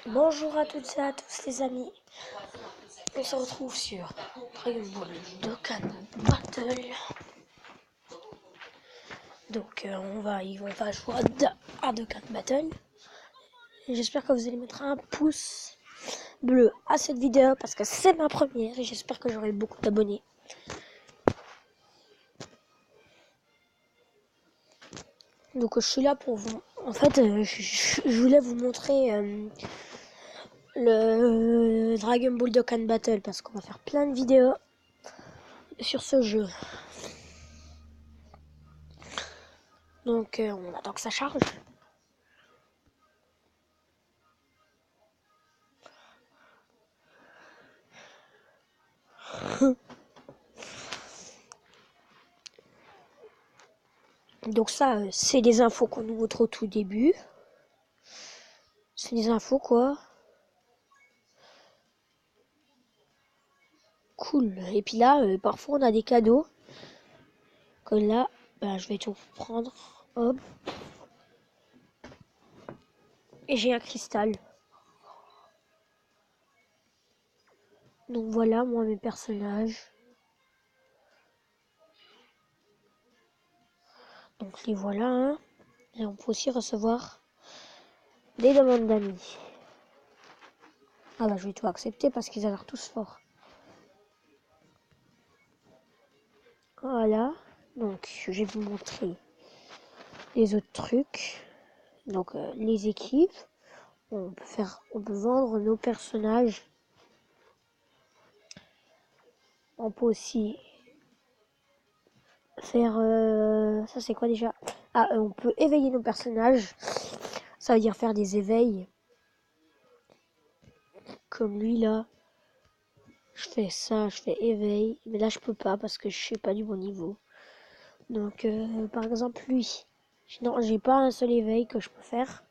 Bonjour à toutes et à tous les amis, on se retrouve sur Dragon Ball Dokkan Battle. Donc on va jouer à Dokkan Battle. J'espère que vous allez mettre un pouce bleu à cette vidéo parce que c'est ma première et j'espère que j'aurai beaucoup d'abonnés. Donc je suis là pour vous... En fait, je voulais vous montrer le Dragon Ball Dokkan Battle parce qu'on va faire plein de vidéos sur ce jeu. Donc on attend que ça charge. Donc ça, c'est les infos qu'on nous montre au tout début. C'est des infos quoi. Cool. Et puis là, parfois on a des cadeaux. Comme là, je vais tout prendre. Hop. Et j'ai un cristal. Donc voilà, moi mes personnages. Donc les voilà, hein. Et on peut aussi recevoir des demandes d'amis. Ah bah je vais tout accepter parce qu'ils ont l'air tous forts. Voilà. Donc je vais vous montrer les autres trucs. Donc les équipes. On peut vendre nos personnages. On peut aussi faire... ça c'est quoi déjà? On peut éveiller nos personnages. Ça veut dire faire des éveils. Comme lui là. Je fais ça, je fais éveil. Mais là je peux pas parce que je suis pas du bon niveau. Donc par exemple lui. Non, j'ai pas un seul éveil que je peux faire.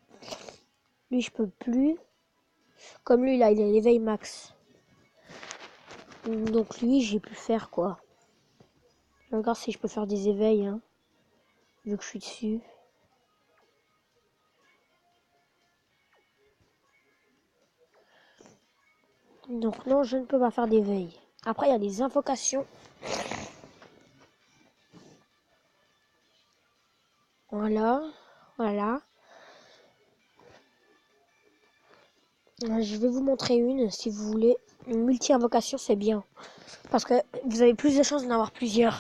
Lui je peux plus. Comme lui là, il a l'éveil max. Donc lui j'ai pu faire quoi. Je regarde si je peux faire des éveils. Hein, vu que je suis dessus. Donc non, je ne peux pas faire d'éveil. Après, il y a des invocations. Voilà, voilà. Je vais vous montrer une, si vous voulez. Une multi-invocation, c'est bien. Parce que vous avez plus de chances d'en avoir plusieurs.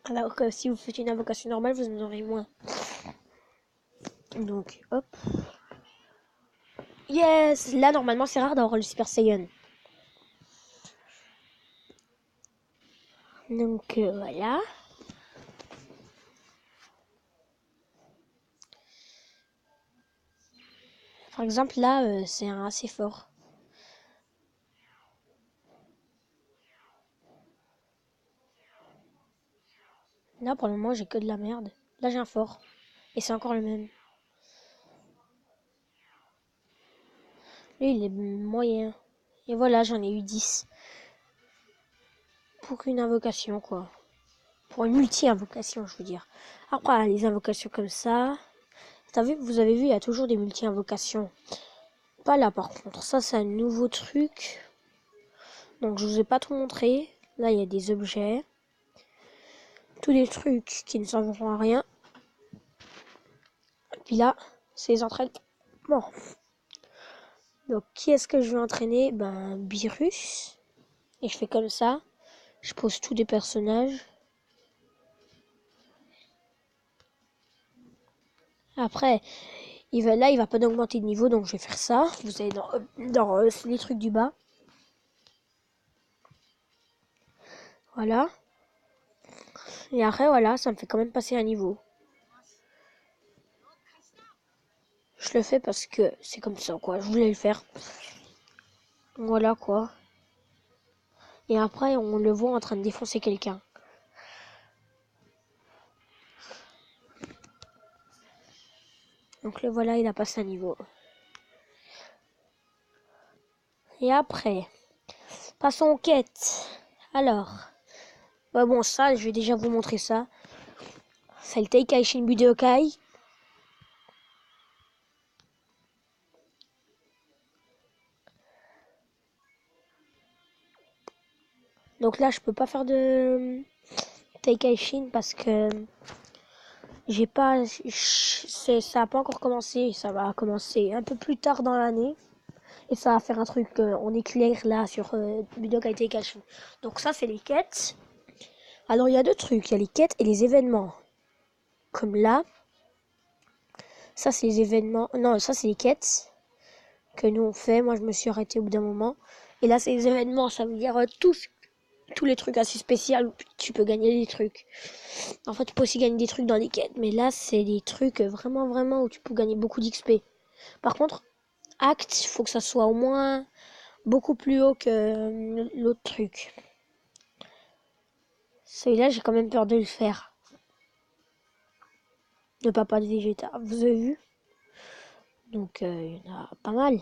Alors que si vous faites une invocation normale, vous en aurez moins. Donc, hop. Yes! Là, normalement, c'est rare d'avoir le Super Saiyan. Donc, voilà. Par exemple, là, c'est un assez fort. Là, pour le moment, j'ai que de la merde. Là, j'ai un fort. Et c'est encore le même. Lui, il est moyen. Et voilà, j'en ai eu 10. Pour une invocation, quoi. Pour une multi-invocation, je veux dire. Après, les invocations comme ça... Vous avez vu, il y a toujours des multi-invocations. Pas là, par contre. Ça, c'est un nouveau truc. Donc, je vous ai pas tout montré. Là, il y a des objets. Tous des trucs qui ne serviront à rien. Et puis là, c'est les entraînements. Bon. Donc, qui est-ce que je vais entraîner? Beerus. Et je fais comme ça. Je pose tous des personnages. Après, il va pas augmenter de niveau, donc je vais faire ça. Vous allez dans les trucs du bas. Voilà. Et après, voilà, ça me fait quand même passer un niveau. Je le fais parce que c'est comme ça, quoi. Je voulais le faire. Voilà, quoi. Et après, on le voit en train de défoncer quelqu'un. Donc le voilà, il a passé un niveau. Et après, passons aux quêtes. Alors, bon, ça, je vais déjà vous montrer ça. C'est le Tenkaichi Budokai. Donc là, je peux pas faire de Takeishin parce que j'ai pas, ça a pas encore commencé. Ça va commencer un peu plus tard dans l'année. Et ça va faire un truc en éclair là sur Budokai Tenkaichi. Donc ça, c'est les quêtes. Alors il y a deux trucs. Il y a les quêtes et les événements. Comme là. Ça, c'est les événements. Non, ça, c'est les quêtes que nous on fait. Moi, je me suis arrêté au bout d'un moment. Et là, c'est les événements. Ça veut dire tous les trucs assez spéciaux où tu peux gagner des trucs. En fait, tu peux aussi gagner des trucs dans les quêtes. Mais là, c'est des trucs vraiment où tu peux gagner beaucoup d'XP. Par contre, Acte, il faut que ça soit au moins beaucoup plus haut que l'autre truc. Celui-là, j'ai quand même peur de le faire. Le papa de Vegeta, vous avez vu? Donc, il y en a pas mal.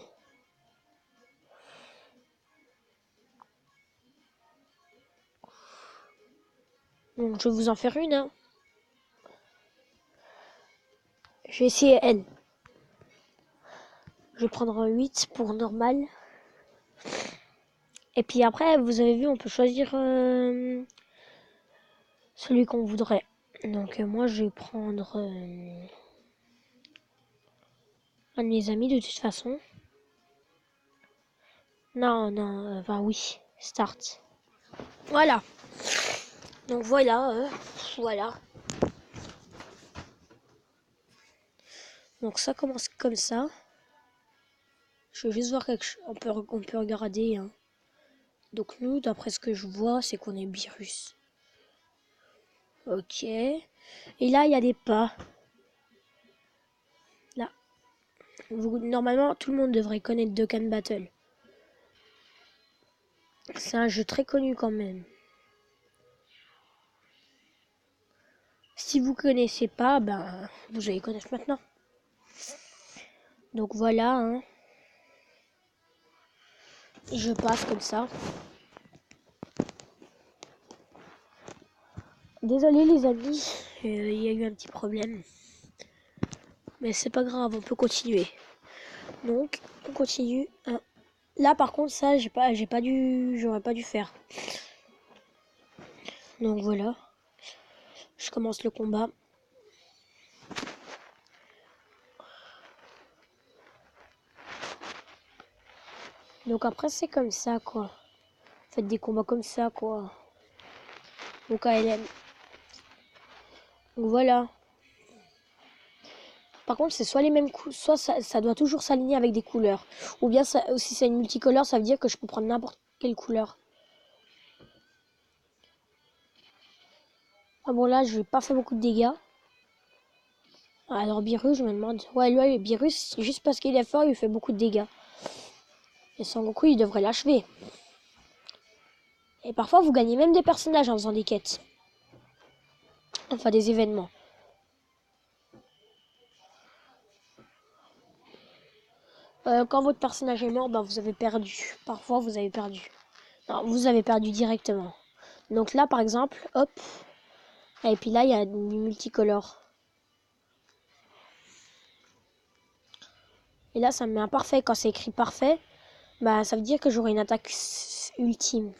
Donc, je vais vous en faire une. Hein. Je vais essayer elle. Je vais prendre un 8 pour normal. Et puis après, vous avez vu, on peut choisir celui qu'on voudrait. Donc, moi, je vais prendre un de mes amis de toute façon. Non, enfin oui, start. Voilà. Donc voilà, voilà. Donc ça commence comme ça. Je vais juste voir quelque chose. On peut regarder. Hein. Donc nous, d'après ce que je vois, c'est qu'on est Beerus. Ok. Et là, il y a des pas. Là. Normalement, tout le monde devrait connaître Dokkan Battle. C'est un jeu très connu quand même. Si vous connaissez pas, ben, vous allez connaître maintenant. Donc voilà. Hein. Je passe comme ça. Désolé les amis, il y a eu un petit problème. Mais c'est pas grave, on peut continuer. Donc, on continue. Là, par contre, ça, j'aurais pas dû faire. Donc voilà. Je commence le combat. Donc après, c'est comme ça, quoi. Faites des combats comme ça, quoi. Donc ALM. Donc voilà. Par contre, c'est soit les mêmes coups, soit ça doit toujours s'aligner avec des couleurs. Ou bien, si c'est une multicolore, ça veut dire que je peux prendre n'importe quelle couleur. Ah bon, là, je n'ai pas fait beaucoup de dégâts. Alors, Beerus, je me demande... Ouais, lui, Beerus, juste parce qu'il est fort, il fait beaucoup de dégâts. Et Sangoku, il devrait l'achever. Et parfois, vous gagnez même des personnages en faisant des quêtes. Enfin, des événements. Quand votre personnage est mort, ben, vous avez perdu. Parfois, vous avez perdu. Non, vous avez perdu directement. Donc là, par exemple, hop. Et puis là, il y a du multicolore. Et là, ça me met un parfait. Quand c'est écrit parfait, bah, ça veut dire que j'aurai une attaque ultime.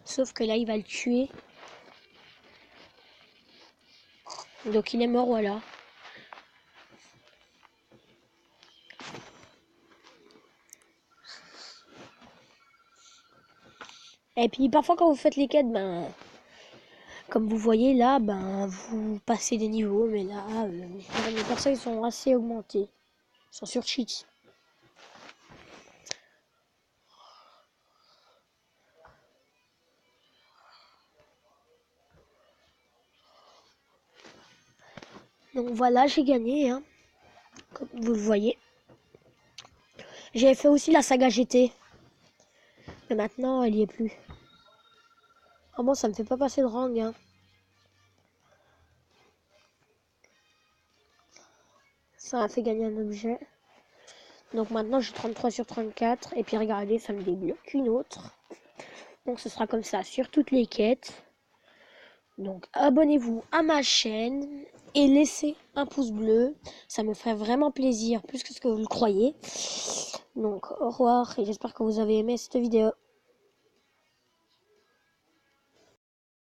Sauf que là, il va le tuer. Donc il est mort, voilà. Et puis parfois quand vous faites les quêtes, ben, comme vous voyez là, ben, vous passez des niveaux. Mais là, les personnes sont assez augmentées. Ils sont sur cheat. Donc voilà, j'ai gagné, hein, comme vous le voyez. J'ai fait aussi la saga GT. Mais maintenant, elle y est plus. Oh bon, ça me fait pas passer de rang, hein. Ça m'a fait gagner un objet. Donc maintenant, j'ai 33 sur 34. Et puis regardez, ça me débloque une autre. Donc ce sera comme ça sur toutes les quêtes. Donc abonnez-vous à ma chaîne et laissez un pouce bleu. Ça me ferait vraiment plaisir, plus que ce que vous le croyez. Donc au revoir et j'espère que vous avez aimé cette vidéo.